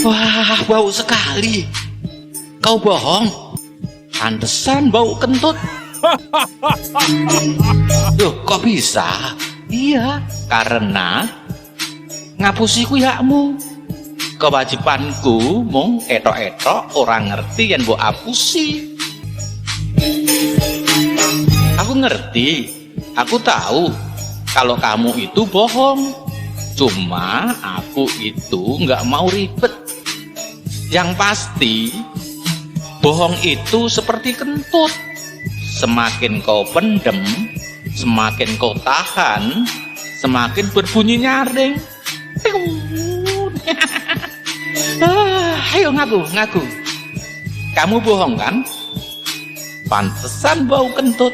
Wah, bau sekali. Kau bohong. Pantesan bau kentut. Loh, kok bisa? Iya, karena ngapusi kuyakmu. Kewajibanku mung etok-etok orang ngerti yang mbok apusi. Aku ngerti, aku tahu kalau kamu itu bohong. Cuma aku itu nggak mau ribet. Yang pasti bohong itu seperti kentut. Semakin kau pendem, semakin kau tahan, semakin berbunyi nyaring. Ayo ngaku. Kamu bohong kan? Pantesan bau kentut.